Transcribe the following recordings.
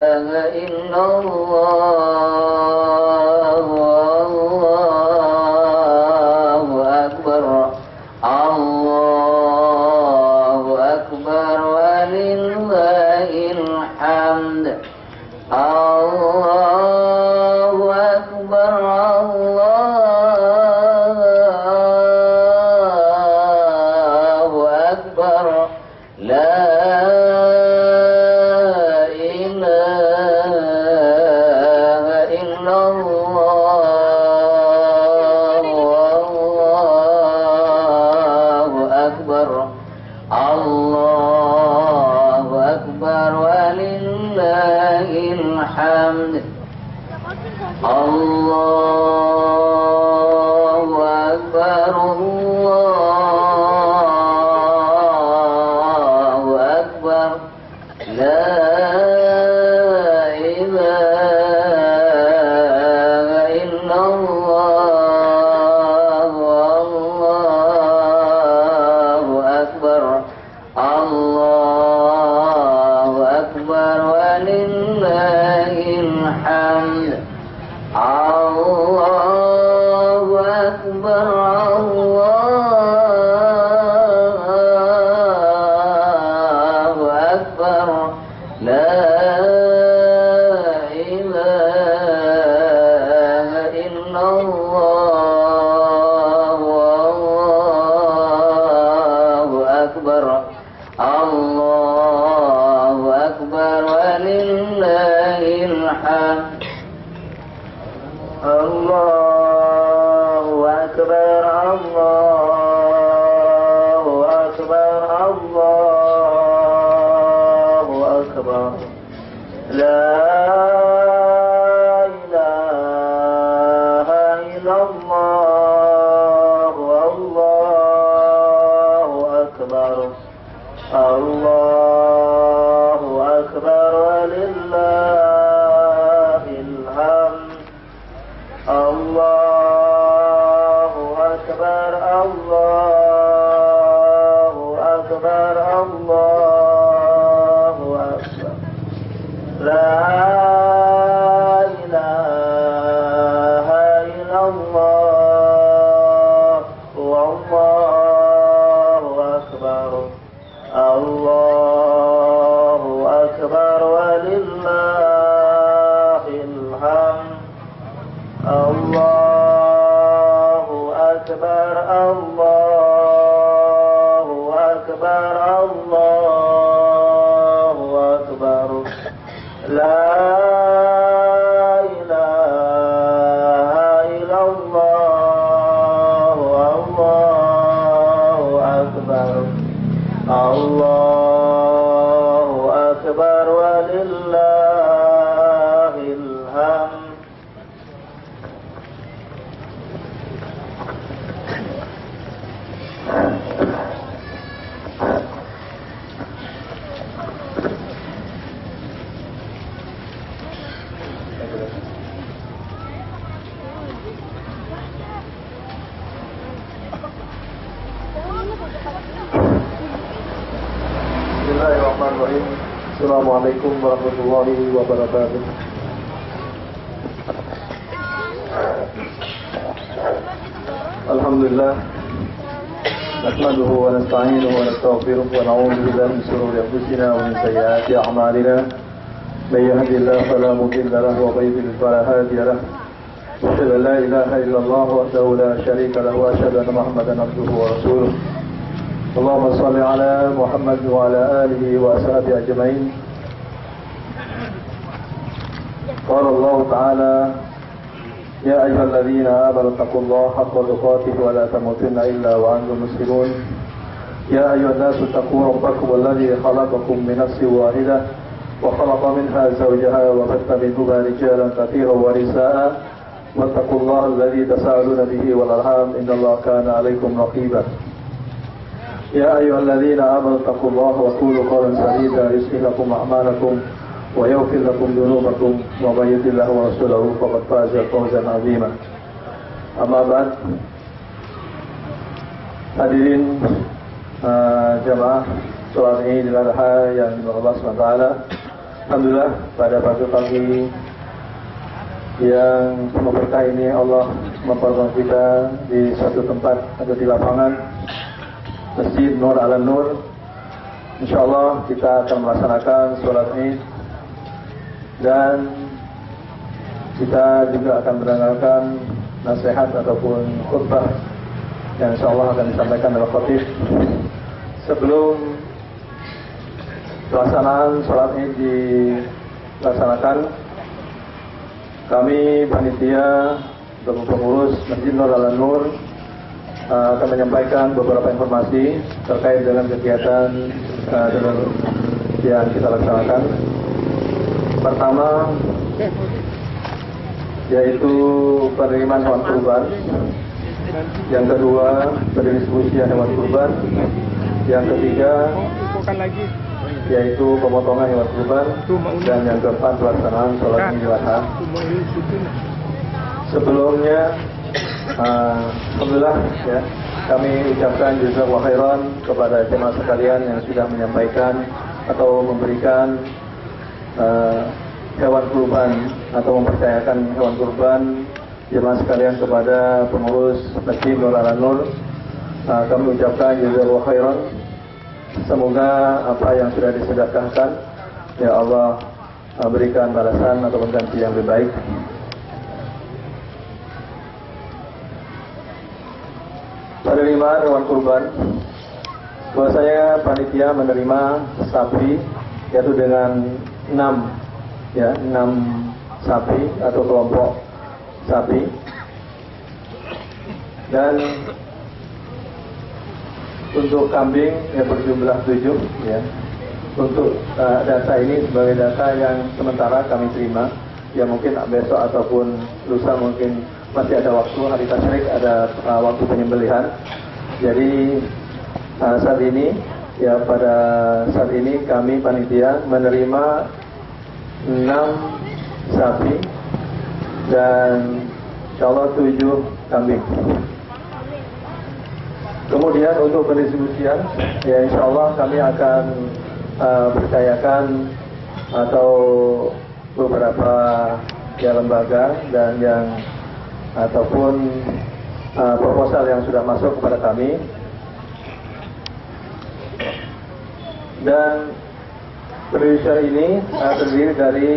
إلا الله الله أكبر الله أكبر ولله الحمد الله أكبر الله أكبر لا الحمد الله أكبر الله أكبر لا إله إلا الله الله أكبر الله أكبر ولله الحمد الله أكبر الله أكبر لا إله إلا الله الله أكبر الله أكبر ولله الحمد الله أكبر الله أكبر الله أكبر لا إله إلا الله الله أكبر الله أكبر ولله الحمد الله أكبر الله أكبر الله أكبر لا إله إلا الله والله أكبر الله أكبر ولله الحمد الله أكبر الله أكبر الله أكبر لا إله إلا الله والله أكبر الله أكبر ولله الحمد Bismillahirrahmanirrahim. Assalamualaikum warahmatullahi wabarakatuh. Alhamdulillah. Nahmaduhu wa nasta'inuhu wa nastaghfiruh wa na'udzu billahi min shururi anfusina wa min sayyiati a'malina. May yahdihillahu fala mudilla lahu wa may yudlil fala hadiya lahu. Asyhadu an la ilaha illallah wahdahu la syarika lahu wa asyhadu anna Muhammadan abduhu wa rasuluh. اللهم صل على محمد وعلى آله وأصحابه أجمعين. قال الله تعالى يا أيها الذين آمنوا اتقوا الله حق تقاته ولا تموتن إلا وأنتم مسلمون. يا أيها الناس اتقوا ربكم الذي خلقكم من نفس واحدة وخلق منها زوجها وبث منهما رجالا كثيرا ونساء واتقوا الله الذي تساءلون به والأرحام إن الله كان عليكم رقيبا. يا أيها الذين آمنوا اتقوا الله وقولوا قولا سديدا يصلح لكم أعمالكم ويغفر لكم ذنوبكم ومن يطع الله ورسوله فقد فاز فوزا عظيما. أما بعد. Hadirin jamaah sholat Idul Adha yang dimurahkan Allah SWT, Alhamdulillah pada pagi yang penuh berkah ini Allah mempertemukan kita di suatu tempat atau di lapangan Masjid Nur ala Nur. InsyaAllah kita akan melaksanakan sholat Id dan kita juga akan mendengarkan nasihat ataupun khutbah yang InsyaAllah akan disampaikan oleh khatib. Sebelum pelaksanaan sholat Id dilaksanakan, kami panitia dan pengurus Masjid Nur ala Nur akan menyampaikan beberapa informasi terkait dengan kegiatan yang kita laksanakan. Pertama, yaitu penerimaan hewan kurban. Yang kedua, pendistribusian hewan kurban. Yang ketiga, yaitu pemotongan hewan kurban. Dan yang keempat, pelaksanaan sholat Idul Adha. Sebelumnya, alhamdulillah ya, kami ucapkan jazakallahu khairan kepada jemaah sekalian yang sudah menyampaikan atau memberikan hewan kurban atau mempercayakan hewan kurban jemaah sekalian kepada pengurus Masjid Nur ala Nur. Kami ucapkan jazakallahu khairan. Semoga apa yang sudah disedekahkan ya Allah berikan balasan atau ganti yang lebih baik. Penerimaan hewan kurban, bahwasanya panitia menerima sapi yaitu dengan 6 sapi atau kelompok sapi, dan untuk kambing yang berjumlah 7 ya. Untuk data ini sebagai data yang sementara kami terima, ya mungkin besok ataupun lusa mungkin masih ada waktu, hari tasyrik ada waktu penyembelihan. Jadi saat ini ya, pada saat ini kami panitia menerima 6 sapi dan insyaallah 7 kambing. Kemudian untuk pendistribusian ya insyaallah kami akan percayakan atau beberapa ya lembaga dan yang ataupun proposal yang sudah masuk kepada kami, dan pendistribusian ini terdiri dari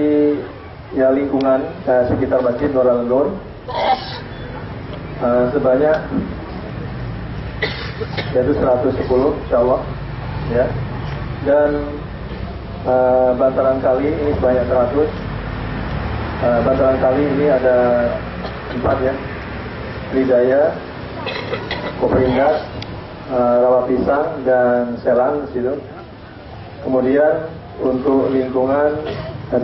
ya lingkungan sekitar Masjid Nur ala Nur sebanyak yaitu 110 insyaallah ya, dan bantaran kali ini sebanyak 100. Bantaran kali ini ada 4 ya, Lidaya, Koperindak, Rawa Pisang dan Selang di situ. Kemudian untuk lingkungan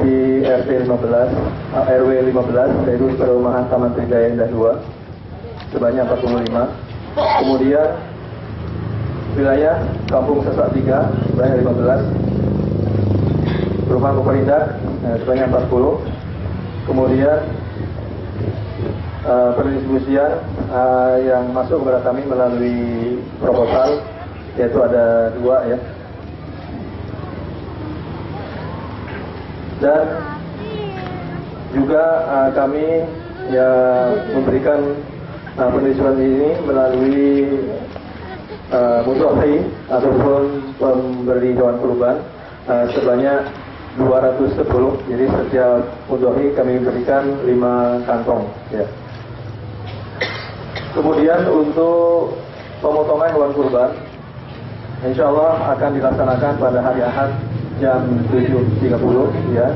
di RW 15 yaitu perumahan Taman Tridaya Indah 2 sebanyak 45. Kemudian wilayah Kampung Sesak 3 sebanyak 15. Perumahan Koperindak sebanyak 40. Kemudian pendistribusian yang masuk kepada kami melalui proposal yaitu ada 2 ya. Dan juga kami ya memberikan pendistribusian ini melalui mudhohi ataupun pemberi hewan kurban sebanyak 210. Jadi setiap mudhohi kami berikan 5 kantong ya. Kemudian untuk pemotongan hewan kurban insyaallah akan dilaksanakan pada hari Ahad jam 7.30 ya.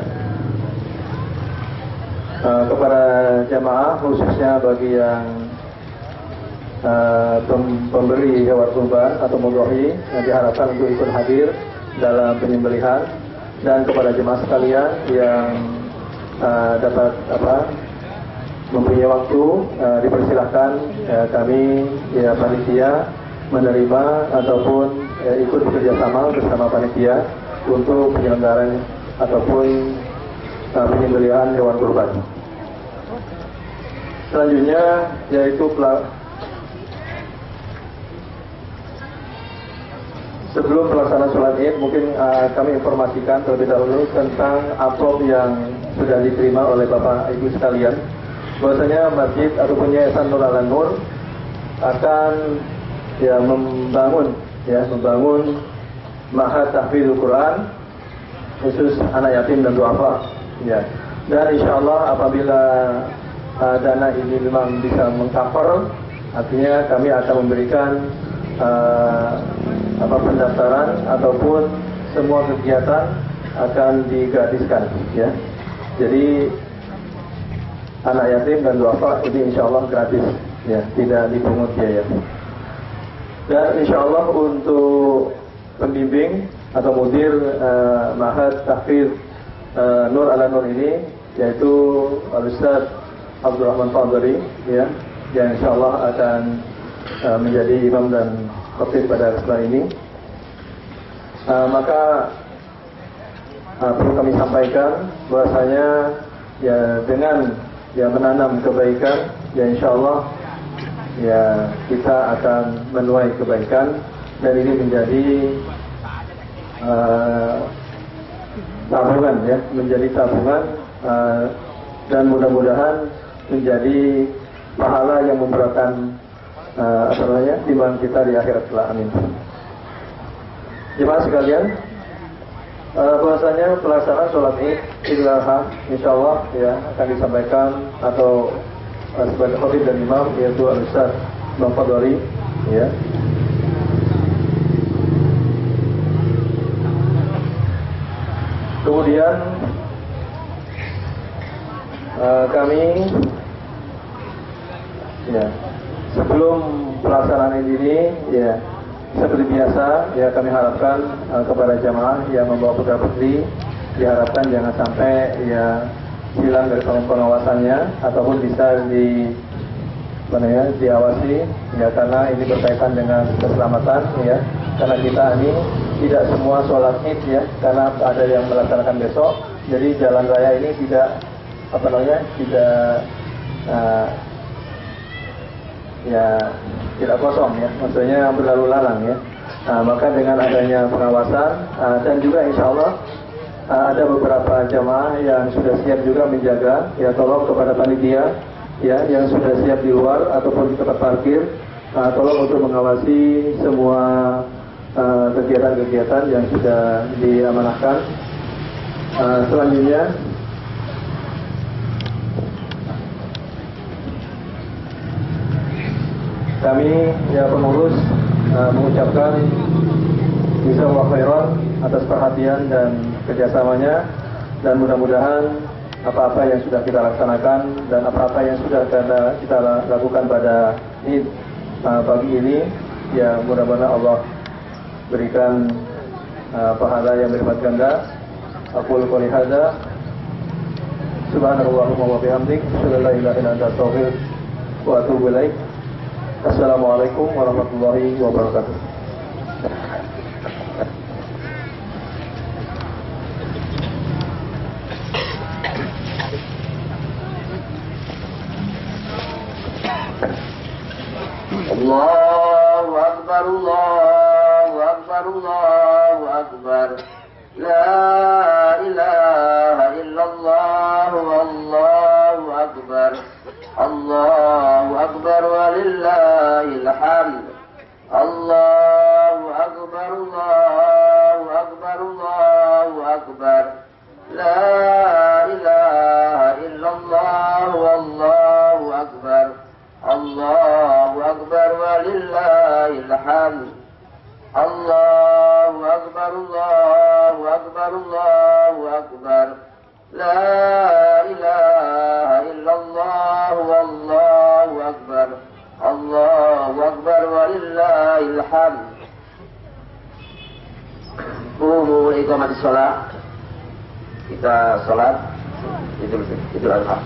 Kepada jamaah khususnya bagi yang pemberi hewan kurban atau mudhohi yang diharapkan untuk ikut hadir dalam penyembelihan, dan kepada jemaah sekalian yang dapat mempunyai waktu dipersilahkan kami ya panitia menerima ataupun ikut bekerjasama bersama panitia untuk penyelenggaraan ataupun penyembelihan hewan kurban. Selanjutnya yaitu sebelum pelaksanaan sholat Id, mungkin kami informasikan terlebih dahulu tentang amplop yang sudah diterima oleh Bapak Ibu sekalian. Bahwasanya masjid ataupun Yayasan Nur Ala Nur akan membangun ma'had tahfidzul Quran khusus anak yatim dan duafa. Ya. Dan insya Allah apabila dana ini memang bisa mengcover, artinya kami akan memberikan pendaftaran ataupun semua kegiatan akan digratiskan. Ya. Jadi anak yatim dan duafa ini insya Allah gratis, ya, tidak dipungut biaya. Dan insya Allah untuk pembimbing atau mudir Ma'had Tahfidz Nur Ala Nur ini, yaitu Al-Ustaz Abdurrahman Fadhari, ya, yang insya Allah akan menjadi imam dan khatib pada kesempatan ini. Maka perlu kami sampaikan bahwasanya ya dengan menanam kebaikan, ya insya Allah ya kita akan menuai kebaikan, dan ini menjadi tabungan, ya, menjadi tabungan, dan mudah-mudahan menjadi pahala yang memberatkan timbangan kita di akhirat kelak. Amin. Jemaah sekalian, bahwasanya pelaksanaan sholat Idul Adha insya Allah ya akan disampaikan atau sebagai khatib dan imam, yaitu Al-Ustaz Bang Fadhari, ya. Kemudian kami ya sebelum pelaksanaan ini, ya seperti biasa, ya kami harapkan kepada jamaah yang membawa putra putri, diharapkan jangan sampai ya hilang dari pengawasannya ataupun bisa diawasi, ya, karena ini berkaitan dengan keselamatan, ya, karena kita ini tidak semua sholat Id, ya, karena ada yang melaksanakan besok, jadi jalan raya ini tidak tidak kosong, ya, maksudnya berlalu lalang, ya. Maka dengan adanya pengawasan dan juga insya Allah ada beberapa jamaah yang sudah siap juga menjaga, ya, tolong kepada panitia, ya, yang sudah siap di luar ataupun di tempat parkir, tolong untuk mengawasi semua kegiatan-kegiatan yang sudah diamanahkan. Selanjutnya kami, ya, pengurus mengucapkan jazakallahu khairan atas perhatian dan kerjasamanya, dan mudah-mudahan apa-apa yang sudah kita laksanakan dan apa-apa yang sudah kita lakukan pada Id pagi ini, ya mudah-mudahan Allah berikan pahala yang berlipat ganda. Aqulu qouli hadza subhanallahumma wa bihamdik, asyhadu an la ilaha illa anta astaghfiruka wa atubu ilaik. Assalamualaikum warahmatullahi wabarakatuh. Allahu Akbar, Allahu Akbar, Allahu Akbar. La ilaha illallah, Allahu Akbar. Allahu Akbar walillahil hamd. Allahu Akbar, Allahu Akbar, Allahu Akbar. La ilaha illallah, Allahu Akbar. Allahu Akbar walillahil hamd. Allahu Akbar, Allahu Akbar, Allahu Akbar. La ilaha illallah, Allahu Akbar. Allahu Akbar walillahil hamd. Qumu iqamatis shalah. Kita salat Idul Adha.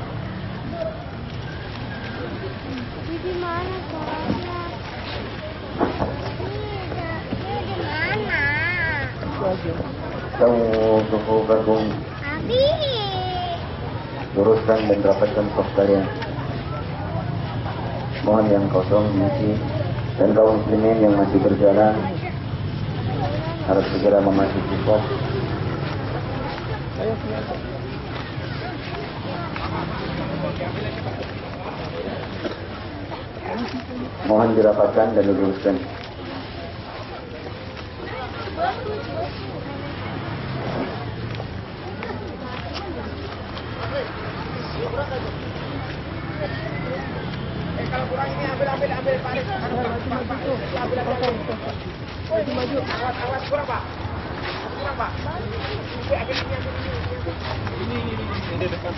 Di mana sholatnya? Di mana? Kamu tunggu gabung, Abi. luruskan dan rapatkan saf kalian. Mohon yang kosong diisi, dan kaum muslimin yang masih berjalan harus segera memasuki pos. Mohon dirapatkan dan diluruskan. Kalau kurang ini ambil Pak. Maju. Awas kurang Pak. Kurang Pak. Ini depan.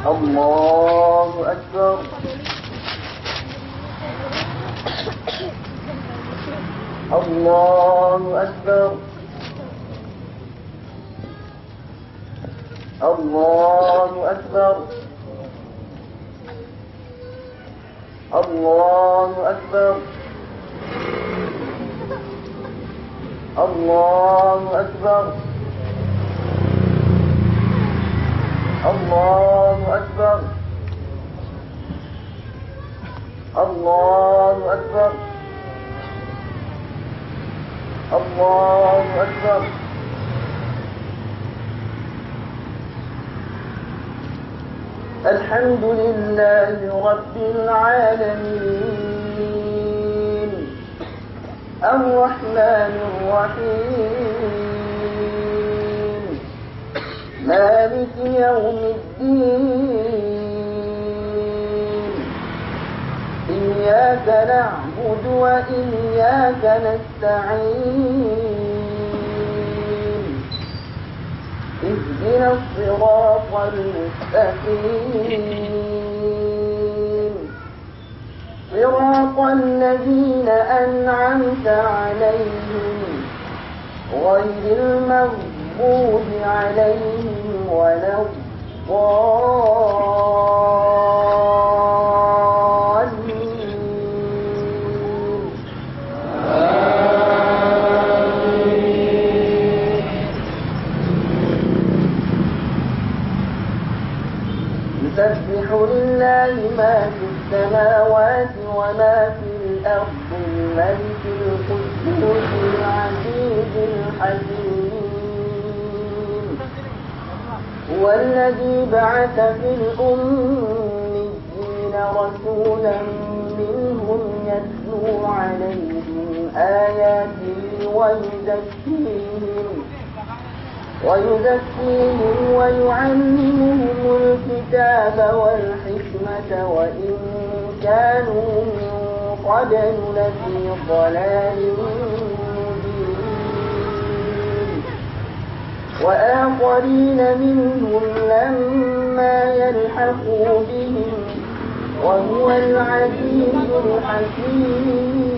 الله أكبر. الله أكبر. الله أكبر. الله أكبر. الله أكبر. الله أكبر. الله أكبر. الله أكبر. الحمد لله رب العالمين الرحمن الرحيم مالك يوم الدين إياك نعبد وإياك نستعين اهدنا الصراط المستقيم صراط الذين أنعمت عليهم غير المغضوب عليهم ولا يسبح لله ما في السماوات وما في الأرض الملك القدوس العزيز الحكيم هو الذي بعث في الأميين رسولا منهم يتلو عليهم آياته ويزكيهم ويعلمهم الكتاب والحكمة وإن كانوا من قبل لفي ضلال مبين وآخرين منهم لما يلحقوا بهم وهو العزيز الحكيم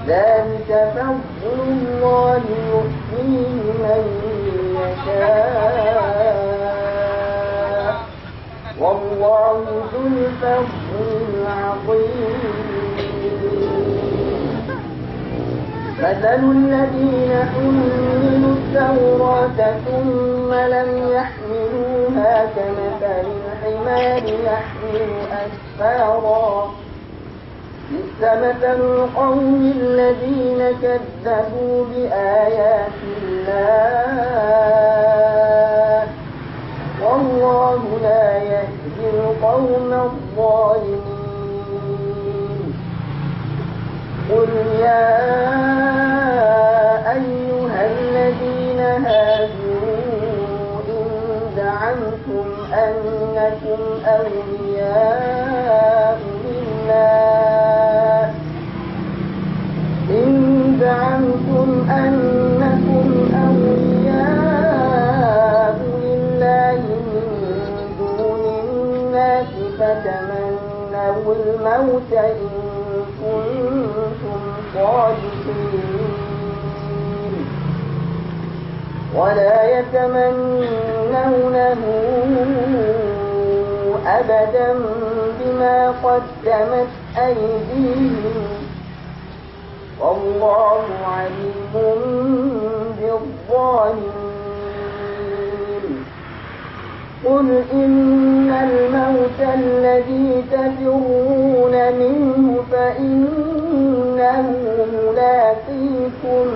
ذلك فضل الله يؤتيه من يشاء والله ذو الفضل العظيم مثل الذين حملوا التوراة ثم لم يحملوها كمثل الحمار يحمل أسفارا بئس مثل القوم الذين كذبوا بآيات الله والله لا يهدي القوم الظالمين قل يا أيها الذين هاجروا إن زعمتم أنكم أولياء لله من دون الناس فتمنوا الموت إن كنتم صادقين ولا يتمنونه أبدا بما قدمت أيديهم والله عليم بالظالمين قل إن الموت الذي تفرون منه فإنه ملاقيكم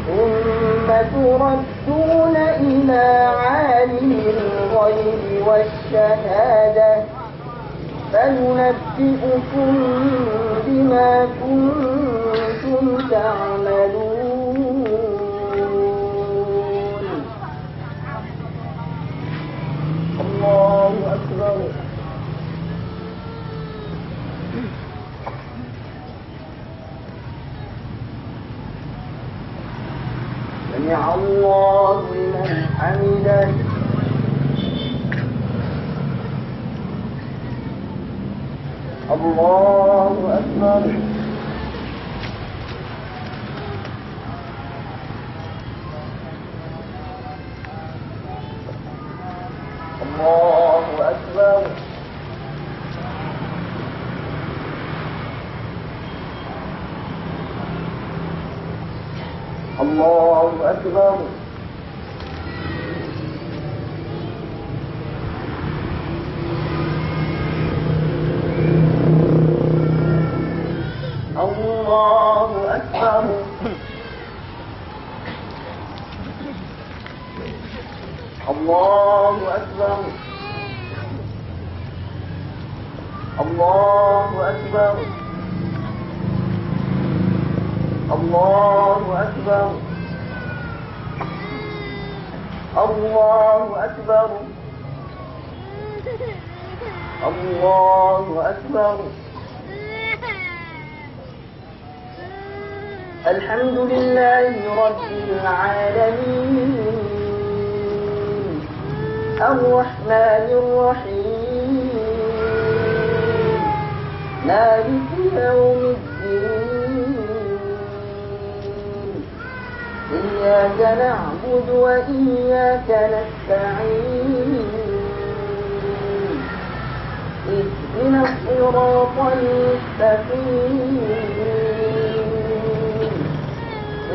ثم تردون إلى عالم الغيب والشهادة فينبئكم بما كنتم تعملون الله أكبر سمع الله لمن حمده الله أكبر الله أكبر الله أكبر الله أكبر الله أكبر الله أكبر الله أكبر الله أكبر الله أكبر الحمد لله رب العالمين الرحمن الرحيم مالك يوم الدين إياك نعبد وإياك نستعين اهدنا الصراط المستقيم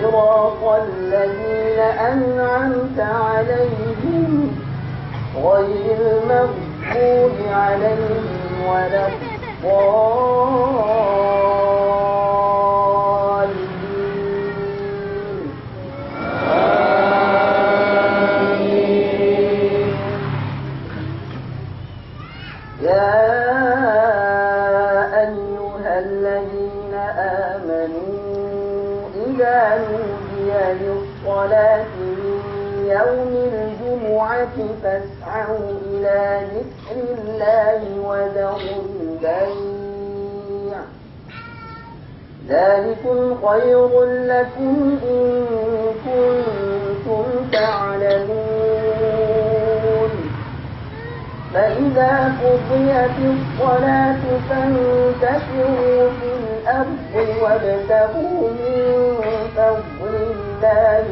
صراط الذين أنعمت عليهم غير المغضوب عليهم ولا الضالين آمين يا أيها الذين آمنوا إذا نودي للصلاة من يوم الجمعة فاسعوا إلى ذكر الله وذروا البيع ذلكم خير لكم إن كنتم تعلمون فإذا قضيت الصلاة فانتشروا في الأرض وابتغوا من فضل الله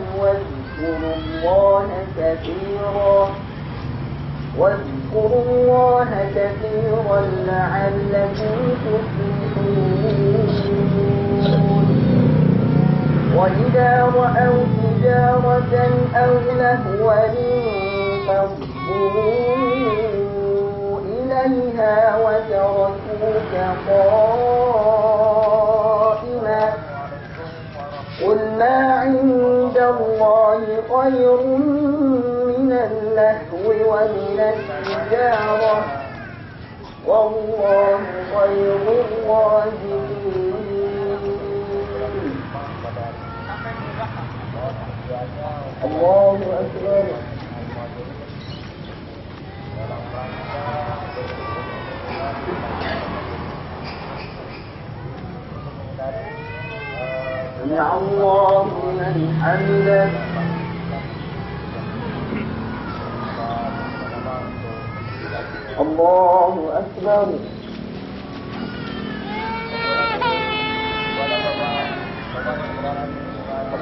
واذكروا الله كثيرا لعلكم تفلحون وإذا رأوا تجارة أو لهوا انفضوا إليها وتركوك قائما قل ما عند الله خير من اللهو ومن التجارة والله خير الرازقين الله أكبر. سمع الله لمن حمده. الله أكبر.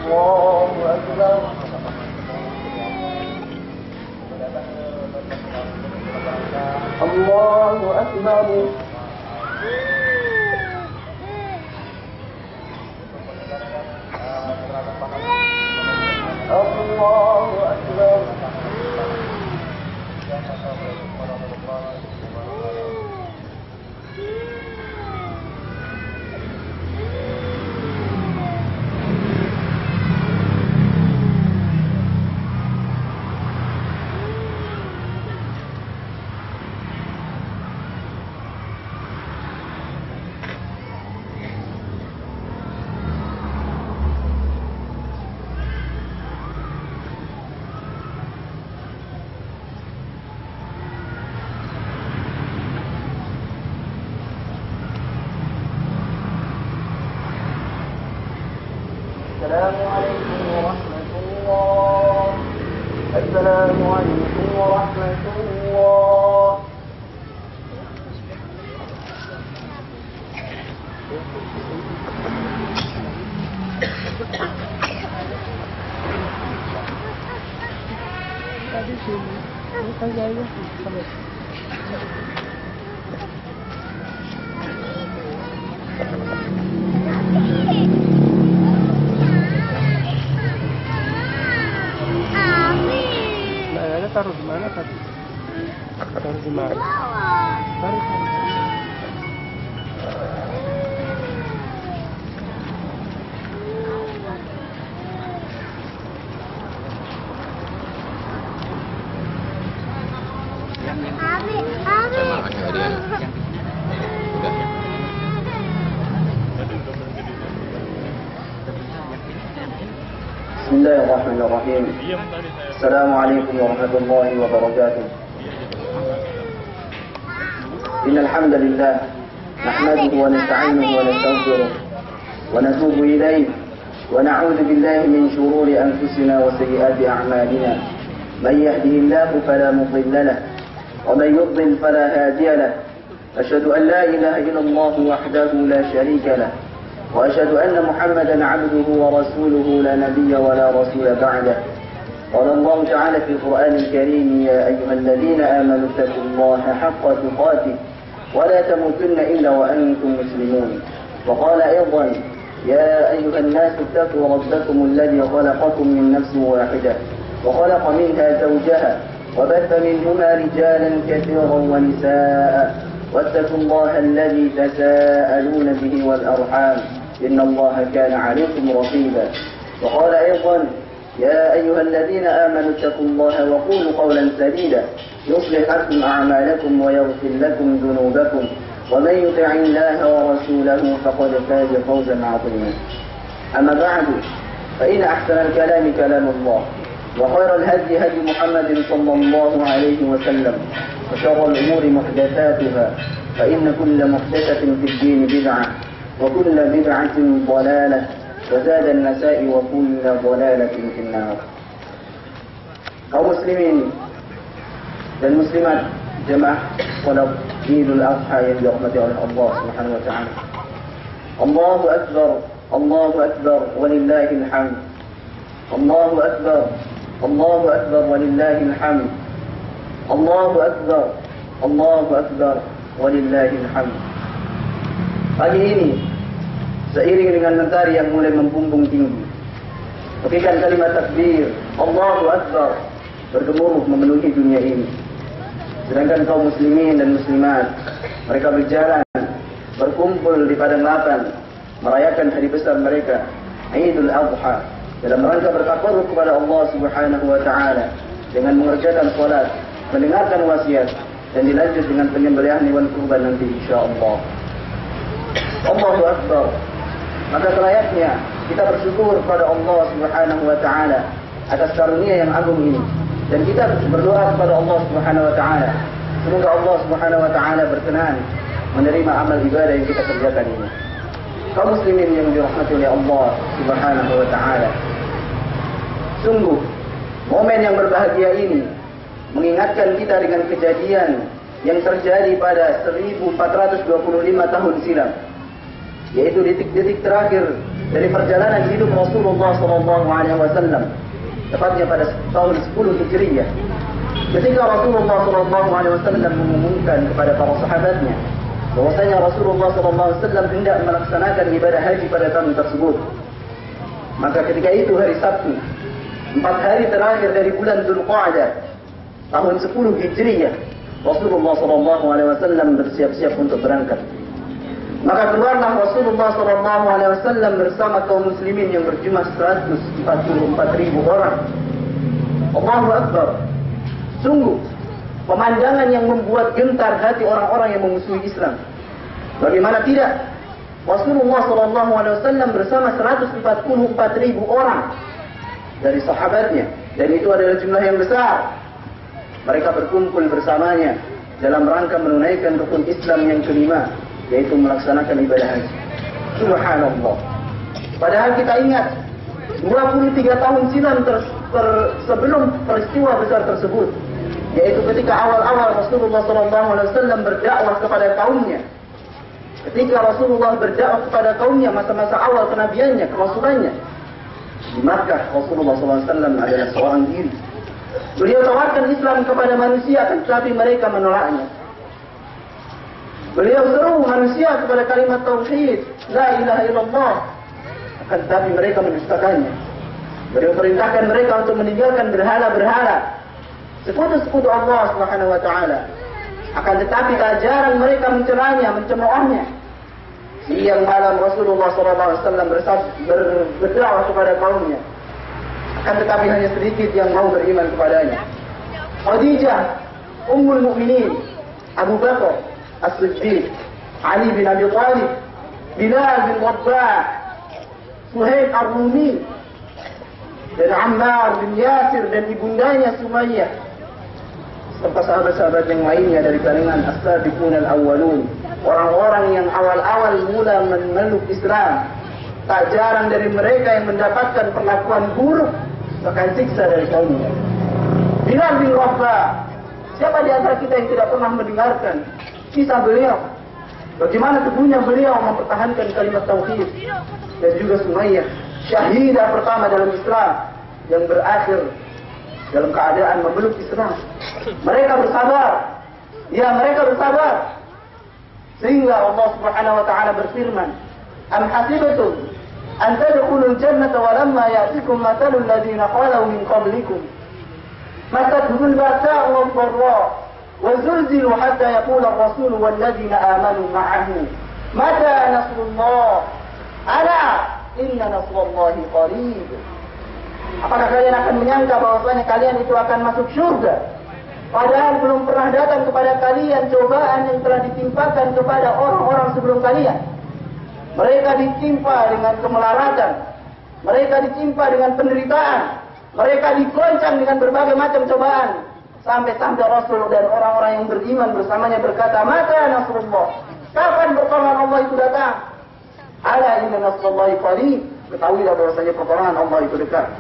الله أكبر. الله أكبر. الله أكبر. السلام عليكم ورحمة الله. السلام عليكم ورحمة الله. Taruh di mana tadi? Taruh di mana? Taruh. بسم الله الرحمن الرحيم. السلام عليكم ورحمة الله وبركاته. إن الحمد لله نحمده ونستعينه ونستغفره ونتوب إليه ونعوذ بالله من شرور أنفسنا وسيئات أعمالنا. من يهده الله فلا مضل له ومن يضلل فلا هادي له. أشهد أن لا إله إلا الله وحده لا شريك له وأشهد أن محمدا عبده ورسوله لا نبي ولا رسول بعده. قال الله تعالى في القرآن الكريم: يا أيها الذين آمنوا اتقوا الله حق تقاته ولا تموتن إلا وأنتم مسلمون. وقال أيضا: يا أيها الناس اتقوا ربكم الذي خلقكم من نفس واحدة وخلق منها زوجها وبث منهما رجالا كثيرا ونساء واتقوا الله الذي تساءلون به والأرحام إن الله كان عليكم رقيبا. وقال أيضا: يا أيها الذين آمنوا اتقوا الله وقولوا قولا سديدا يصلح لكم أعمالكم ويغفر لكم ذنوبكم ومن يطع الله ورسوله فقد فاز فوزا عظيما. أما بعد، فإن أحسن الكلام كلام الله وخير الهدي هدي محمد صلى الله عليه وسلم وشر الأمور محدثاتها فإن كل محدثة في الدين بدعة وكل بدعة ضلالة وزاد النساء وكل ضلالة في النار. kaum muslimin dan muslimat jemaah salat Idul Adha yang dirahmati oleh Allah Subhanahu wa taala. Allahu akbar, Allahu akbar walillahil hamd. Allahu akbar, Allahu akbar walillahil hamd. Allahu akbar, Allahu akbar walillahil hamd. Pagi ini seiring dengan mentari yang mulai membumbung tinggi, berikan kalimat takbir Allahu Akbar bergemuruh memenuhi dunia ini. Sedangkan kaum muslimin dan muslimat, mereka berjalan, berkumpul di padang lapang, merayakan hari besar mereka, Idul Adha, dalam rangka bertakarrub kepada Allah Subhanahu wa taala dengan mengerjakan salat, mendengarkan wasiat, dan dilanjut dengan penyembelihan hewan kurban nanti insyaallah. Allahu Akbar. Maka selayaknya kita bersyukur kepada Allah Subhanahu wa taala atas karunia yang agung ini. Dan kita berdoa kepada Allah Subhanahu wa taala. Semoga Allah Subhanahu wa taala berkenan menerima amal ibadah yang kita kerjakan ini. Kaum muslimin yang dirahmati oleh Allah Subhanahu wa taala. Sungguh momen yang berbahagia ini mengingatkan kita dengan kejadian yang terjadi pada 1425 tahun silam, yaitu detik-detik terakhir dari perjalanan hidup Rasulullah SAW, tepatnya pada tahun 10 Hijriyah, ketika Rasulullah SAW mengumumkan kepada para sahabatnya bahwasanya Rasulullah SAW hendak melaksanakan ibadah haji pada tahun tersebut. Maka ketika itu hari Sabtu, 4 hari terakhir dari bulan Dzulqa'dah tahun 10 Hijriyah, Rasulullah SAW bersiap-siap untuk berangkat. Maka keluarlah Rasulullah SAW bersama kaum muslimin yang berjumlah 144.000 orang. Allahu Akbar. Sungguh pemandangan yang membuat gentar hati orang-orang yang memusuhi Islam. Bagaimana tidak? Rasulullah SAW bersama 144.000 orang dari sahabatnya, dan itu adalah jumlah yang besar. Mereka berkumpul bersamanya dalam rangka menunaikan rukun Islam yang kelima, yaitu melaksanakan ibadah haji. Subhanallah. Padahal kita ingat 23 tahun silam sebelum peristiwa besar tersebut, yaitu ketika awal-awal Rasulullah SAW berdakwah kepada kaumnya. Ketika Rasulullah berdakwah kepada kaumnya masa-masa awal kenabiannya, kerasulannya, di Makkah Rasulullah SAW adalah seorang diri. Beliau tawarkan Islam kepada manusia, tetapi mereka menolaknya. Beliau seru manusia kepada kalimat tauhid, la ilaha illallah, akan tetapi mereka mendustakannya. Beliau perintahkan mereka untuk meninggalkan berhala-berhala, sekutu-sekutu Allah Subhanahu wa taala. Akan tetapi tak jarang mereka mencelanya, mencemoohnya. Siang malam Rasulullah SAW berdakwah kepada kaumnya. Akan tetapi hanya sedikit yang mau beriman kepadanya. Khadijah, Ummul Mukminin, Abu Bakar As-Siddiq, Ali bin Abi Thalib, Bilal bin Rabah, Suhaib Ar-Rumi, dan Ammar bin Yasir dan ibundanya Sumayyah, serta sahabat-sahabat yang lainnya dari kalangan as-sabiqun al-awwalun, orang-orang yang awal-awal mula memeluk Islam. Tak jarang dari mereka yang mendapatkan perlakuan buruk, bahkan siksa dari kaumnya. Bilal bin Rabah, siapa di antara kita yang tidak pernah mendengarkan kisah beliau? Bagaimana teguhnya beliau mempertahankan kalimat tauhid, dan juga Sumayyah, syahidah pertama dalam Islam yang berakhir dalam keadaan memeluk Islam. Mereka bersabar. Ya, mereka bersabar. Sehingga Allah Subhanahu wa taala berfirman, "Am hasibtum an tadkhulul jannata wa lamma ya'tikum mathalul ladzina khalu min qablikum masathumul ba'sa'u wad-dharra wa zulzilu hatta yaqula ar-rasulu wal ladzina amanu ma'ahu mata nasrullah ala inna nasrullahi qarib." Apakah kalian akan menyangka bahwasanya kalian itu akan masuk surga, padahal belum pernah datang kepada kalian cobaan yang telah ditimpakan kepada orang-orang sebelum kalian? Mereka ditimpa dengan kemelaratan, mereka ditimpa dengan penderitaan, mereka digoncang dengan berbagai macam cobaan, sampai-sampai Rasul dan orang-orang yang beriman bersamanya berkata, "Mata nasrullah?" Kapan pertolongan Allah itu datang? Ala inna nasrullahi qarib. Ketahuilah bahwasanya pertolongan Allah itu dekat.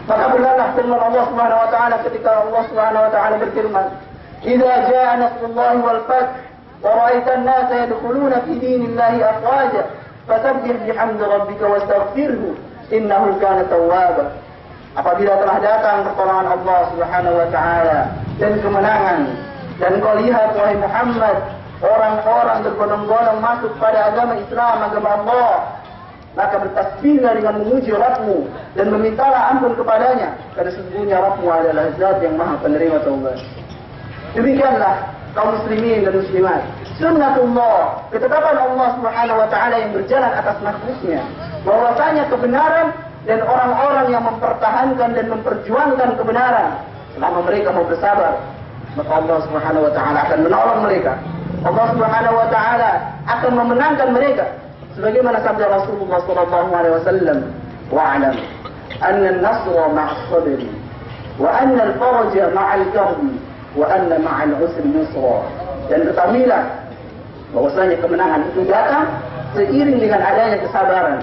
Maka benarlah firman Allah Subhanahu wa taala ketika Allah Subhanahu wa taala berfirman, "Idza jaa nasrullahi wal fath wa ra'aitan nasa yadkhuluna fi dinillahi afwaja fasabbih bihamdi rabbika wastaghfirhu innahu kana tawwaba." Apabila telah datang pertolongan Allah Subhanahu wa taala dan kemenangan, dan kau lihat wahai Muhammad, orang-orang berbondong-bondong masuk pada agama Islam, agama Allah, maka bertasbihlah dengan memuji Rabbmu dan memintalah ampun kepadanya, karena sesungguhnya Rabbmu adalah Zat yang Maha Penerima Taubat. Demikianlah kaum muslimin dan muslimat, sunnatullah, ketetapan Allah Subhanahu wa taala yang berjalan atas makhluknya, bahwasanya kebenaran dan orang-orang yang mempertahankan dan memperjuangkan kebenaran, selama mereka mau bersabar, maka Allah Subhanahu wa taala akan menolong mereka. Allah Subhanahu wa taala akan memenangkan mereka. Sebagaimana sabda Rasulullah sallallahu alaihi wasallam, "Wa'lam anna an-nasra ma'as sabri wa anna al-faraja ma'al karbi wa anna ma'al usri yusra. Dan ketahuilah bahwasanya kemenangan itu datang seiring dengan adanya kesabaran.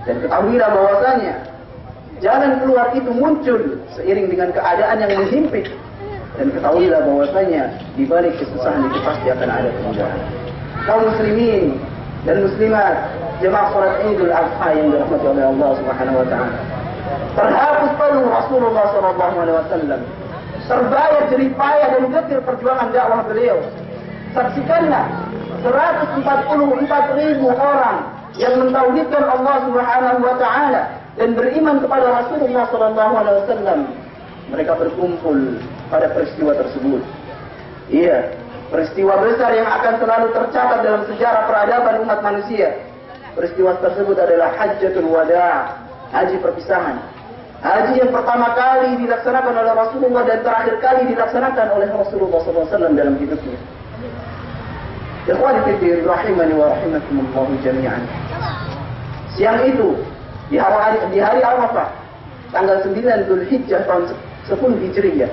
Dan ketahuilah bahwasanya jalan keluar itu muncul seiring dengan keadaan yang menghimpit. Dan ketahuilah bahwasanya di balik kesusahan itu pasti akan ada kemudahan. Kaum muslimin dan muslimat, jemaah salat Idul Adha yang dirahmati oleh Allah Subhanahu wa taala. Terhapus palu Rasulullah sallallahu alaihi wasallam. Terbayar jeripaya dan getir perjuangan dakwah beliau. Saksikanlah 144.000 orang yang mentauhidkan Allah Subhanahu wa taala dan beriman kepada Rasulullah sallallahu alaihi wasallam. Mereka berkumpul pada peristiwa tersebut. Iya, peristiwa besar yang akan selalu tercatat dalam sejarah peradaban umat manusia. Peristiwa tersebut adalah Hajjatul Wada', haji perpisahan. Haji yang pertama kali dilaksanakan oleh Rasulullah dan terakhir kali dilaksanakan oleh Rasulullah SAW dalam hidupnya. Ikhwani fillah rahimani wa rahimakumullah jami'an. Siang itu di hari Arafah tanggal 9 Dzulhijjah tahun 10 Hijriyah,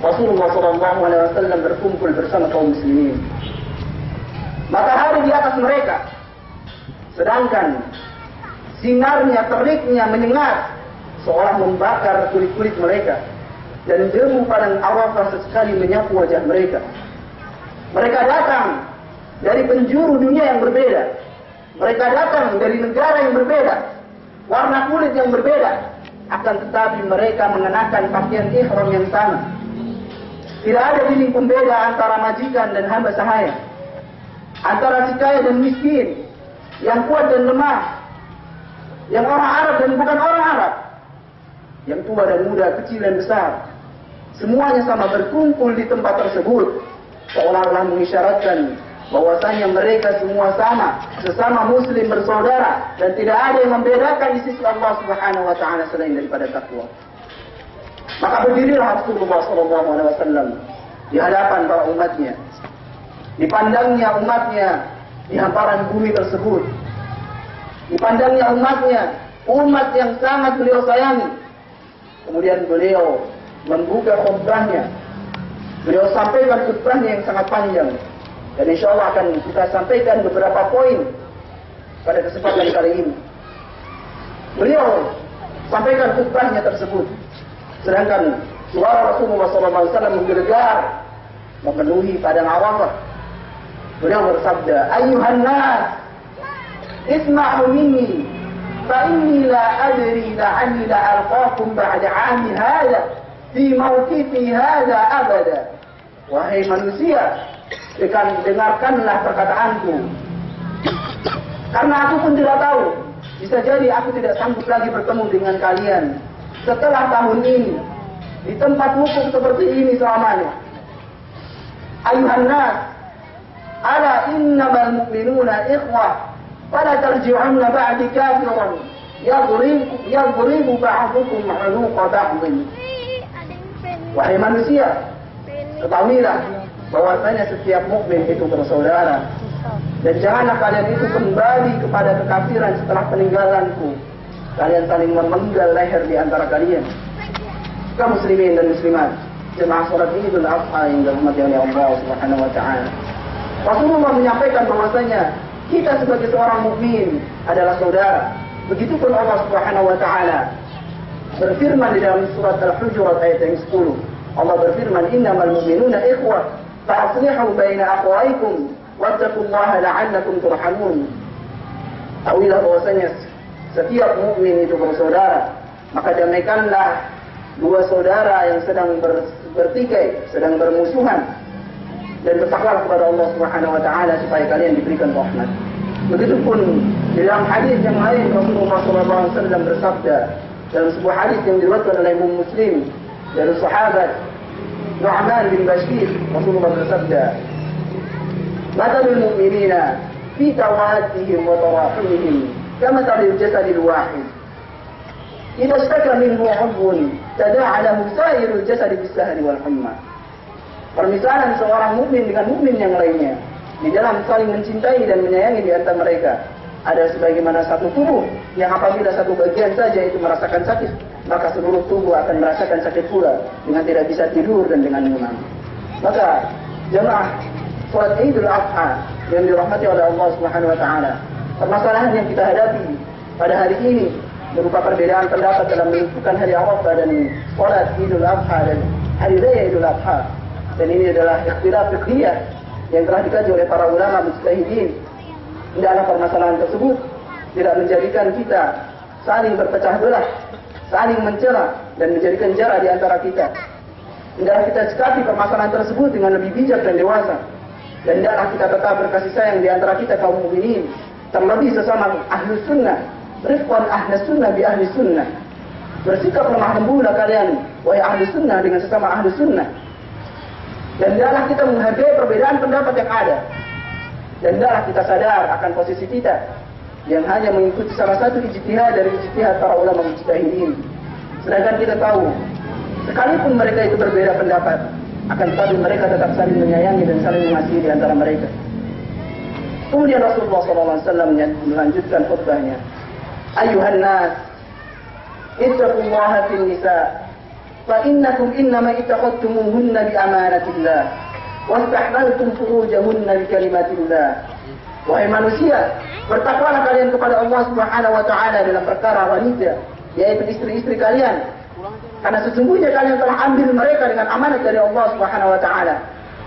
Rasulullah SAW berkumpul bersama kaum muslimin. Matahari di atas mereka, sedangkan sinarnya, teriknya menyengat seolah membakar kulit-kulit mereka, dan debu padang Arafah sesekali menyapu wajah mereka. Mereka datang dari penjuru dunia yang berbeda. Mereka datang dari negara yang berbeda, warna kulit yang berbeda. Akan tetapi mereka mengenakan pakaian ihram yang sama. Tidak ada dinding pembeda antara majikan dan hamba sahaya, antara si kaya dan miskin, yang kuat dan lemah, yang orang Arab dan bukan orang Arab, yang tua dan muda, kecil dan besar. Semuanya sama berkumpul di tempat tersebut, seolah-olah mengisyaratkan bahwasanya mereka semua sama, sesama muslim bersaudara, dan tidak ada yang membedakan di sisi Allah Subhanahu wa taala selain daripada takwa. Maka berdirilah Rasulullah SAW di hadapan para umatnya. Dipandangnya umatnya di hamparan bumi tersebut. Dipandangnya umatnya, umat yang sangat beliau sayangi. Kemudian beliau membuka khutbahnya. Beliau sampaikan khutbahnya yang sangat panjang. Dan insya Allah akan kita sampaikan beberapa poin pada kesempatan kali ini. Beliau sampaikan khutbahnya tersebut, sedangkan suara Rasulullah SAW menggelegar memenuhi padang Arafah. Beliau bersabda, Ayyuhan nas, isma'u minni, fa inni la adri la'anni la'alqakum ba'da 'ami hadha fi mawqifi hadha abada. Wahai manusia, dengarkanlah perkataanku, karena aku pun tidak tahu, bisa jadi aku tidak sanggup lagi bertemu dengan kalian setelah tahun ini di tempat wukuf seperti ini selamanya. Ayuhan nas, ala innamal mu'minuna ikhwah, fala tarji'unna ba'di kafiran yadribu ba'dukum 'unuqa ba'din. Wahai manusia, ketahuilah bahwasanya setiap mukmin itu bersaudara, dan janganlah kalian itu kembali kepada kekafiran setelah peninggalanku. Kalian saling memenggal leher di antara kalian. Kaum muslimin dan muslimat, jemaah salat Idul Adha yang dirahmati oleh Allah Subhanahu wa taala. Rasulullah menyampaikan bahwasanya kita sebagai seorang mukmin adalah saudara. Begitupun Allah Subhanahu wa taala berfirman di dalam surat Al-Hujurat ayat yang 10. Allah berfirman, innamal mu'minuna ikhwah fa'aslihu baina akhawaykum wattaqullaha la'allakum turhamun. Tahuilah bahwasanya setiap mukmin itu bersaudara, maka damaikanlah dua saudara yang sedang bertikai, sedang bermusuhan, dan bertakwalah kepada Allah Subhanahu wa taala supaya kalian diberikan rahmat. Begitupun di dalam hadis yang lain Rasulullah SAW bersabda dalam sebuah hadis yang diriwayatkan oleh Imam Muslim dari sahabat Nu'man bin Bashir, Rasulullah bersabda, "Mathalul mu'minina fi tawaddihim wa tarahumihim kamathalil jasadil wahid. Idza ishtaka minhu 'udwun tada'a lahu sa'irul jasadi bis-sahri wal humma." Permisalan seorang mukmin dengan mukmin yang lainnya di dalam saling mencintai dan menyayangi di antara mereka ada sebagaimana satu tubuh yang apabila satu bagian saja itu merasakan sakit, maka seluruh tubuh akan merasakan sakit pula dengan tidak bisa tidur dan dengan demam. Maka jemaah salat Idul Adha yang dirahmati oleh Allah Subhanahu wa taala, permasalahan yang kita hadapi pada hari ini berupa perbedaan pendapat dalam menentukan hari Arafah dan salat Idul Adha dan hari raya Idul Adha. Dan ini adalah ikhtilaf fiqhiyah yang telah dikaji oleh para ulama mujtahidin. Tidaklah permasalahan tersebut tidak menjadikan kita saling berpecah belah, saling mencela dan menjadikan jarak di antara kita. Tidaklah kita sikapi permasalahan tersebut dengan lebih bijak dan dewasa. Dan tidaklah kita tetap berkasih sayang di antara kita kaum mukminin, terlebih sesama ahlu sunnah, rifqan ahlu sunnah bi ahli sunnah. Bersikap lemah lembulah kalian, wahai ahlu sunnah, dengan sesama ahlu sunnah. Dan tidaklah kita menghargai perbedaan pendapat yang ada. Dan tidaklah kita sadar akan posisi kita yang hanya mengikuti salah satu ijtihad dari ijtihad para ulama mujtahidin. Sedangkan kita tahu, sekalipun mereka itu berbeda pendapat, akan tetapi mereka tetap saling menyayangi dan saling mengasihi di antara mereka. Kemudian Rasulullah SAW melanjutkan khutbahnya, Ayuhan nas, ittaqullaha fin nisa, fa innakum innama ittaqadtumuhunna bi amanatillah. Wastahlaltum furujahunna bi kalimatillah. Wahai manusia, bertakwalah kalian kepada Allah Subhanahu wa taala dalam perkara wanita, yaitu istri-istri kalian. Karena sesungguhnya kalian telah ambil mereka dengan amanat dari Allah Subhanahu wa taala,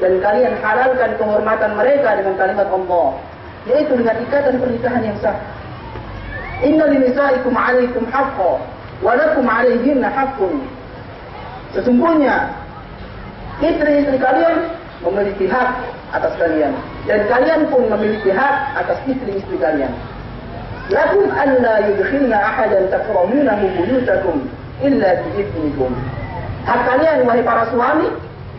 dan kalian halalkan kehormatan mereka dengan kalimat Allah, yaitu dengan ikatan pernikahan yang sah. Inna linisaikum 'alaikum haqqan wa lakum 'alaihinna haqqun. Sesungguhnya istri-istri kalian memiliki hak atas kalian, dan kalian pun memiliki hak atas istri-istri kalian. Lakum an la yudkhilna ahadan takrahunahu buyutakum illa bi'idnikum. Hak kalian wahai para suami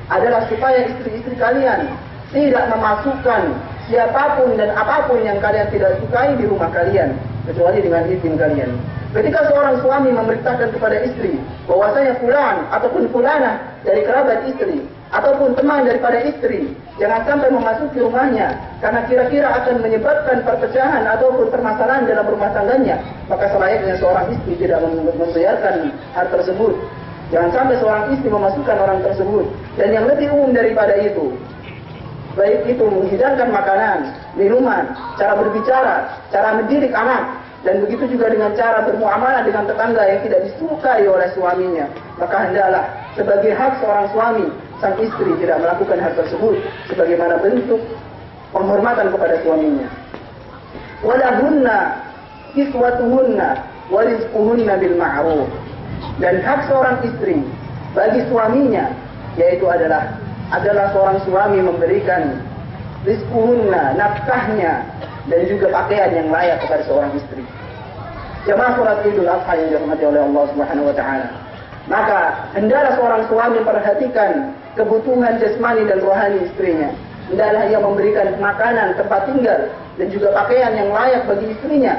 adalah supaya istri-istri kalian tidak memasukkan siapapun dan apapun yang kalian tidak sukai di rumah kalian kecuali dengan izin kalian. Ketika seorang suami memerintahkan kepada istri bahwasanya fulan ataupun fulanah dari kerabat istri ataupun teman daripada istri jangan sampai memasuki rumahnya karena kira-kira akan menyebabkan perpecahan ataupun permasalahan dalam rumah tangganya, maka selayaknya seorang istri tidak membiarkan hal tersebut. Jangan sampai seorang istri memasukkan orang tersebut. Dan yang lebih umum daripada itu, baik itu menghidangkan makanan, minuman, cara berbicara, cara mendidik anak, dan begitu juga dengan cara bermuamalah dengan tetangga yang tidak disukai oleh suaminya, maka hendaklah sebagai hak seorang suami, sang istri tidak melakukan hal tersebut sebagaimana bentuk penghormatan kepada suaminya. Walahunna kiswatuhunna wa rizquhunna bil ma'ruf. Dan hak seorang istri bagi suaminya yaitu adalah seorang suami memberikan rizquhunna, nafkahnya, dan juga pakaian yang layak kepada seorang istri. Jemaah salat Idul Adha yang dirahmati oleh Allah Subhanahu wa taala. Maka hendaklah seorang suami memperhatikan kebutuhan jasmani dan rohani istrinya. Hendaklah ia memberikan makanan, tempat tinggal, dan juga pakaian yang layak bagi istrinya.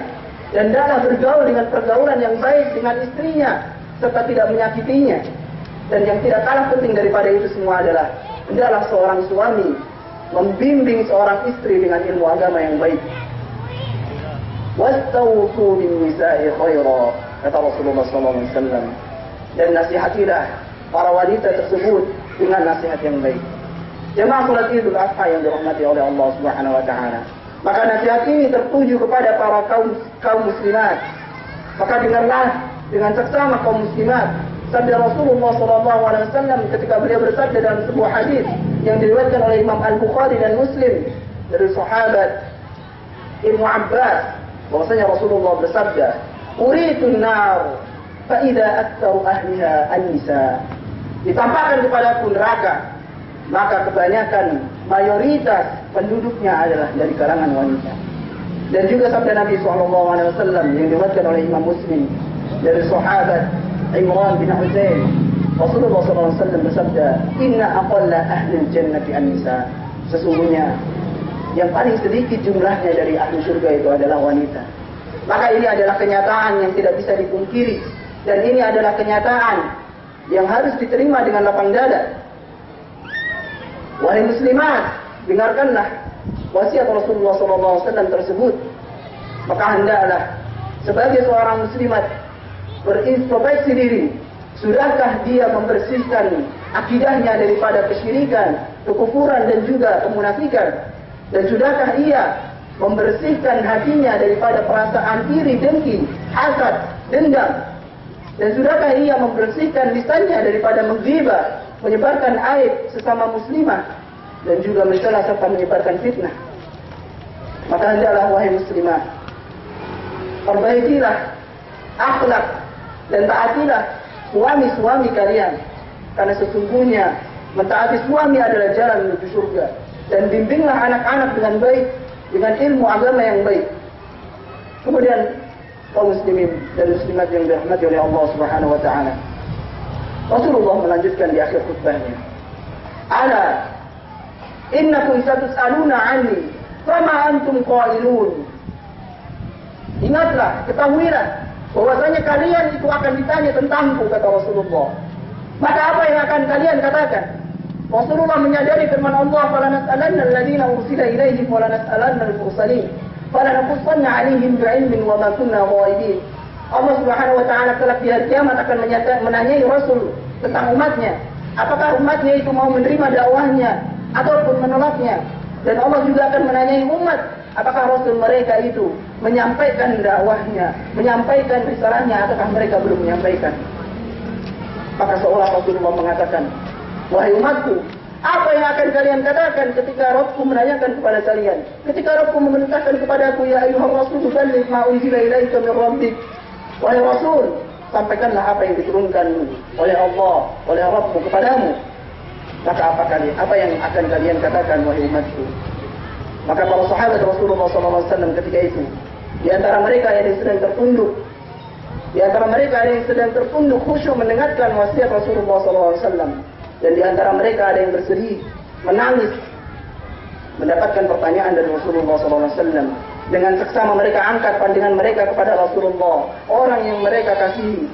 Dan hendaklah bergaul dengan pergaulan yang baik dengan istrinya serta tidak menyakitinya. Dan yang tidak kalah penting daripada itu semua adalah hendaklah seorang suami membimbing seorang istri dengan ilmu agama yang baik. Wastawsu bin nisa'i khaira, kata Rasulullah SAW. Dan nasihatilah para wanita tersebut dengan nasihat yang baik. Jemaah salat Idul Adha yang dirahmati oleh Allah Subhanahu wa taala. Maka nasihat ini tertuju kepada para kaum muslimat. Maka dengarlah dengan seksama kaum muslimat sabda Rasulullah SAW ketika beliau bersabda dalam sebuah hadis yang diriwayatkan oleh Imam Al-Bukhari dan Muslim dari sahabat Ibnu Abbas, bahwasanya Rasulullah bersabda, "Uritun nar fa idza aktsaru ahliha an-nisa." Ditampakkan kepadaku neraka, maka kebanyakan mayoritas penduduknya adalah dari kalangan wanita. Dan juga sabda Nabi SAW yang diriwayatkan oleh Imam Muslim dari sahabat Imran bin Husain, Rasulullah SAW bersabda, "Inna aqalla ahli jannati an-nisa." Sesungguhnya yang paling sedikit jumlahnya dari ahli surga itu adalah wanita. Maka ini adalah kenyataan yang tidak bisa dipungkiri, dan ini adalah kenyataan yang harus diterima dengan lapang dada. Wahai muslimat, dengarkanlah wasiat Rasulullah SAW tersebut Maka hendaklah sebagai seorang muslimat berintrospeksi diri. Sudahkah dia membersihkan akidahnya daripada kesyirikan, kekufuran dan juga kemunafikan? Dan sudahkah ia membersihkan hatinya daripada perasaan iri, dengki, hasad, dendam? Dan sudahkah ia membersihkan lisannya daripada menggibah, menyebarkan aib sesama muslimah, dan juga mencela serta menyebarkan fitnah? Maka hendaklah wahai muslimah, perbaikilah akhlak dan taatilah suami-suami kalian, karena sesungguhnya mentaati suami adalah jalan menuju surga. Dan bimbinglah anak-anak dengan baik, dengan ilmu agama yang baik. Kemudian kaum muslimin dan muslimat yang dirahmati oleh Allah Subhanahu wa taala, Rasulullah melanjutkan di akhir khutbahnya, "Ala innakum satus'aluna 'anni fama antum qailun." Ingatlah, ketahuilah bahwasanya kalian itu akan ditanya tentangku, kata Rasulullah. Maka apa yang akan kalian katakan? Rasulullah menyadari firman Allah, "Falanas'alanna alladziina ursila ilaihim wa lanas'alanna al-mursalin, falanaqussanna 'alaihim bi'ilmin wa ma kunna ghaibin." Allah Subhanahu wa taala kelak di hari kiamat akan menanyai Rasul tentang umatnya, apakah umatnya itu mau menerima dakwahnya ataupun menolaknya. Dan Allah juga akan menanyai umat, apakah Rasul mereka itu menyampaikan dakwahnya, menyampaikan risalahnya, ataukah mereka belum menyampaikan. Maka seolah Rasulullah mengatakan, "Wahai umatku, apa yang akan kalian katakan ketika Rabbku menanyakan kepada kalian? Ketika Rabbku memerintahkan kepadaku, ya ayyuhar rasul, balligh ma unzila ilaika min rabbik." Wahai Rasul, sampaikanlah apa yang diturunkan oleh Allah, oleh Rabbmu kepadamu. Maka apa yang akan kalian katakan, wahai umatku? Maka para sahabat Rasulullah SAW ketika itu, di antara mereka ada yang sedang tertunduk, di antara mereka ada yang sedang tertunduk khusyuk mendengarkan wasiat Rasulullah SAW, dan di antara mereka ada yang bersedih, menangis, mendapatkan pertanyaan dari Rasulullah SAW. Dengan seksama mereka angkat pandangan mereka kepada Rasulullah, orang yang mereka kasihi,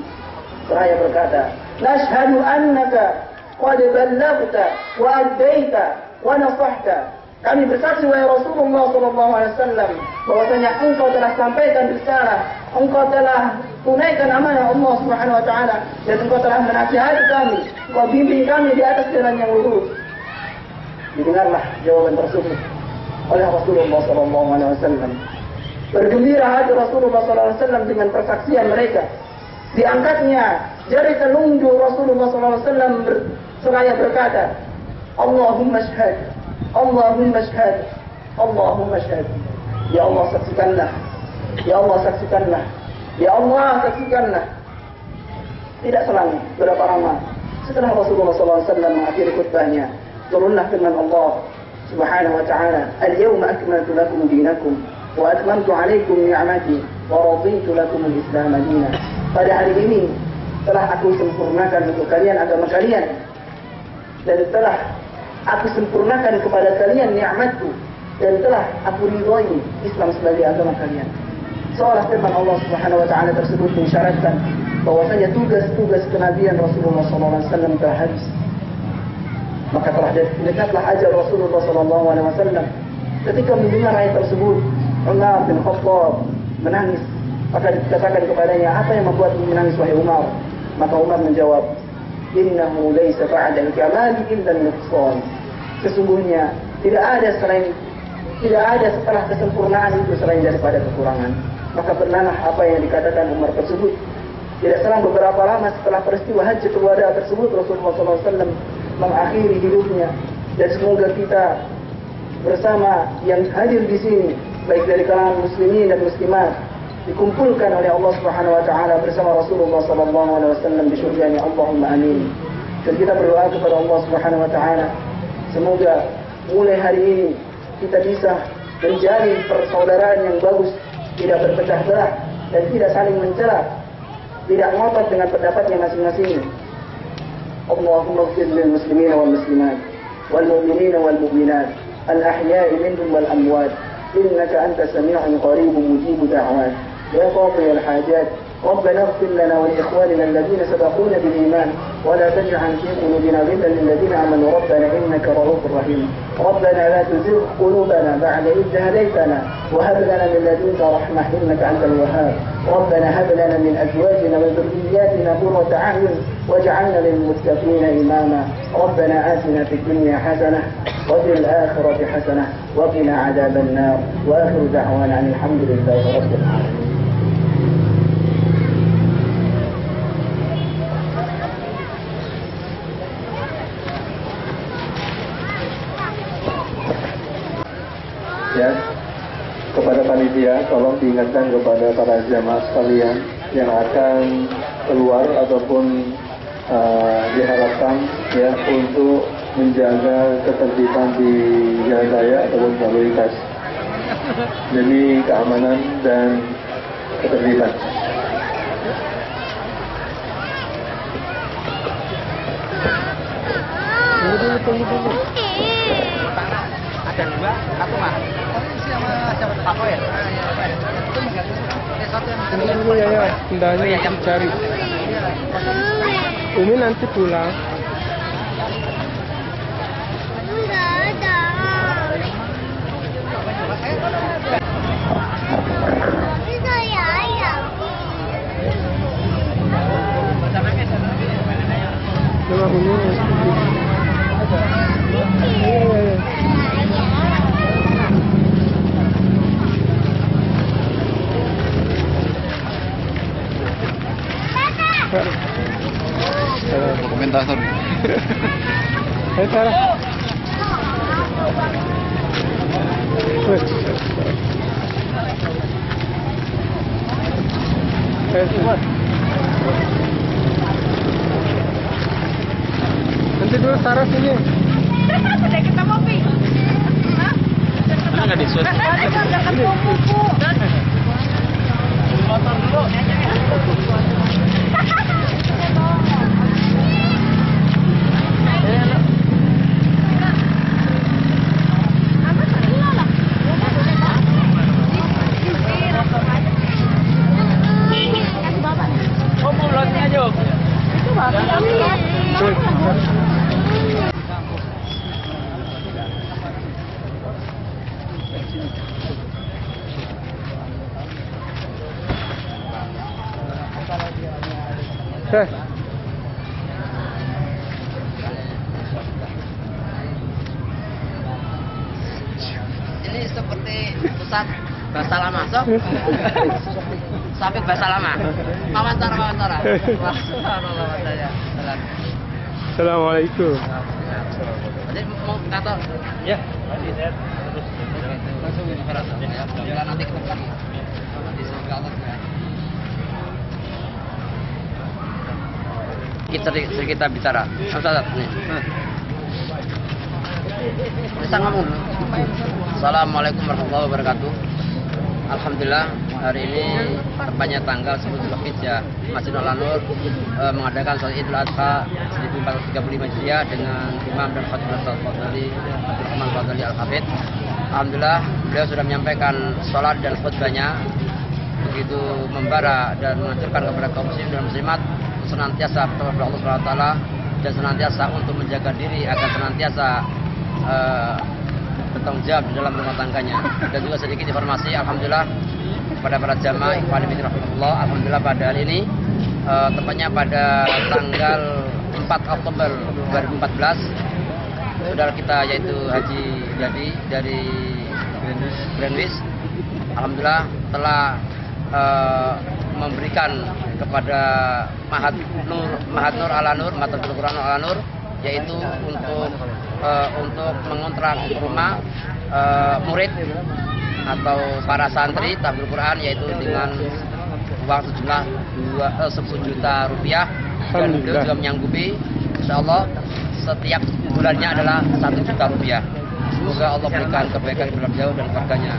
seraya berkata, "Nashhadu annaka qad ballaghta wa addaita wa nasahta." Kami bersaksi wahai Rasulullah SAW bahwasanya engkau telah sampaikan risalah, engkau telah tunaikan amanah Allah Subhanahu wa taala, dan engkau telah menasihati kami, engkau bimbing kami di atas jalan yang lurus. Didengarlah jawaban tersebut oleh Rasulullah SAW. Bergembira hati Rasulullah SAW dengan persaksian mereka. Diangkatnya jari telunjuk Rasulullah SAW seraya berkata, "Allahumma syhad, Allahumma syhad, Allahumma syhad." Ya Allah saksikanlah, ya Allah saksikanlah, ya Allah saksikanlah. Tidak selang berapa lama setelah Rasulullah SAW mengakhiri khutbahnya, turunlah firman Allah Subhanahu wa ta'ala, "Al-yawma akmaltu lakum dinakum wa atmamtu 'alaikum ni'mati wa raditu lakum al-Islam dinan." Pada hari ini telah aku sempurnakan untuk kalian agama kalian, dan telah aku sempurnakan kepada kalian nikmatku, dan telah aku ridhoi Islam sebagai agama kalian. Seolah firman Allah Subhanahu wa ta'ala tersebut mengisyaratkan bahwasanya tugas-tugas kenabian Rasulullah SAW telah habis. Maka telah dekatlah ajal Rasulullah SAW. Ketika mendengar ayat tersebut, Umar bin Khattab menangis. Maka dikatakan kepadanya, "Apa yang membuatmu menangis wahai Umar?" Maka Umar menjawab, "Innahu laysa ba'da al-kamali illa an-nuqsan." Sesungguhnya tidak ada setelah kesempurnaan itu selain daripada kekurangan. Maka benarlah apa yang dikatakan Umar tersebut. Tidak selang beberapa lama setelah peristiwa Hajjatul Wada tersebut, Rasulullah SAW mengakhiri hidupnya. Dan semoga kita bersama yang hadir di sini, baik dari kalangan muslimin dan muslimat, dikumpulkan oleh Allah Subhanahu wa taala bersama Rasulullah SAW di surganya. Allahumma amin. Dan kita berdoa kepada Allah Subhanahu wa taala, semoga mulai hari ini kita bisa menjalin persaudaraan yang bagus, tidak berpecah belah dan tidak saling mencela, tidak ngotot dengan pendapatnya masing-masing. Allahumma ighfir lil muslimin wal muslimat wal mu'minin wal mu'minat al ahya'i minhum wal amwat innaka antas sami'un qaribun mujibud da'wat ya qadi al hajat ربنا اغفر لنا ولإخواننا الذين سبقونا بالإيمان ولا تجعل في قلوبنا غلا للذين آمنوا ربنا إنك رؤوف رحيم ربنا لا تزغ قلوبنا بعد إذ هديتنا وهب لنا من لدنك رحمة إنك أنت الوهاب ربنا هب لنا من أزواجنا وذرياتنا قرة أعين واجعلنا للمتقين إماما ربنا آتنا في الدنيا حسنة وفي الآخرة حسنة وقنا عذاب النار وآخر دعوانا أن الحمد لله رب العالمين. Ya, kepada panitia tolong diingatkan kepada para jamaah sekalian yang akan keluar ataupun diharapkan ya untuk menjaga ketertiban di jalan raya ataupun lalu lintas demi keamanan dan ketertiban. Ada dua, satu mah. Siapa Pak ya? Ya, hendaknya cari. Umi nanti pulang. Enggak ada. Tapi saya ayam. Nama Umi. Komentator. Hai Sarah. Nanti dulu Sarah sini. Udah kita ngopi. Enggak disuruh. Motor dulu. Ini seperti pusat bahasa lama, sob. Sampai bahasa lama. Wawancara. Assalamualaikum. Jadi mau ke kantor? Ya. Langsung ini ya. Nanti ketemu lagi. Di kantor ya. Kita bicara. Ustaz, nih. Bisa ngomong. Assalamualaikum warahmatullahi wabarakatuh. Alhamdulillah hari ini tepatnya tanggal 10 Zulhijjah Masjid Al-Nur mengadakan sholat Idul Adha 1435 Hijriah dengan imam dan khatib Ustaz Fadli Abdul Rahman Fadli Al-Hafidh. Alhamdulillah beliau sudah menyampaikan sholat dan khutbahnya begitu membara dan mengajarkan kepada kaum muslim dan muslimat senantiasa bertakwa Allah Subhanahu wa taala dan senantiasa untuk menjaga diri agar senantiasa bertanggung jawab di dalam rumah tangganya. Dan juga sedikit informasi, alhamdulillah kepada para jamaah ikhwan fillah rahmatullah, alhamdulillah pada hari ini tepatnya pada tanggal 4 Oktober 2014 saudara kita yaitu Haji Jadi dari Grandwich alhamdulillah telah memberikan kepada Mahat Nur Ala Nur, Madrasatul Quran Ala Nur, yaitu untuk mengontrak rumah murid atau para santri tahfidzul Quran, yaitu dengan uang sejumlah 10 juta rupiah, dan beliau juga menyanggupi insyaallah setiap bulannya adalah 1 juta rupiah. Semoga Allah berikan kebaikan kepada beliau dan keluarganya.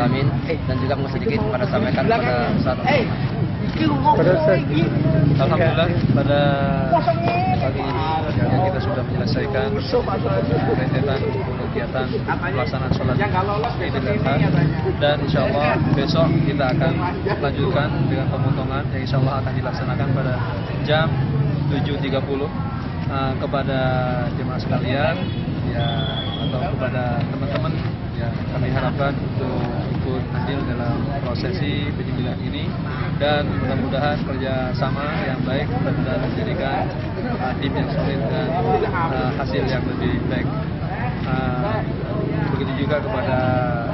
Amin. Dan juga mau sedikit pada sampaikan kepada Ustaz Pada saat Alhamdulillah pada pagi ini yang kita sudah menyelesaikan rentetan kegiatan pelaksanaan sholat Idul Adha, dan insya Allah besok kita akan lanjutkan dengan pemotongan yang insya Allah akan dilaksanakan pada jam 7.30 kepada jemaah sekalian ya, atau kepada teman-teman ya, kami harapkan untuk ikut andil dalam prosesi penyembelihan ini, dan mudah-mudahan kerjasama yang baik benar-benar menjadikan tim yang solid dan hasil yang lebih baik. Begitu juga kepada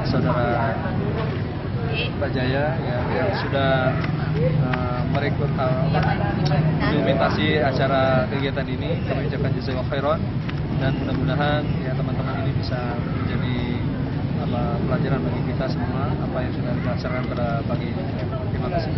saudara Pak Jaya ya, yang sudah merekrut mendokumentasi acara kegiatan ini, kami ucapkan jazakallahu khairan, dan mudah-mudahan ya teman-teman ini bisa menjadi pelajaran bagi kita semua apa yang sudah dilaksanakan pada pagi ini. Terima kasih.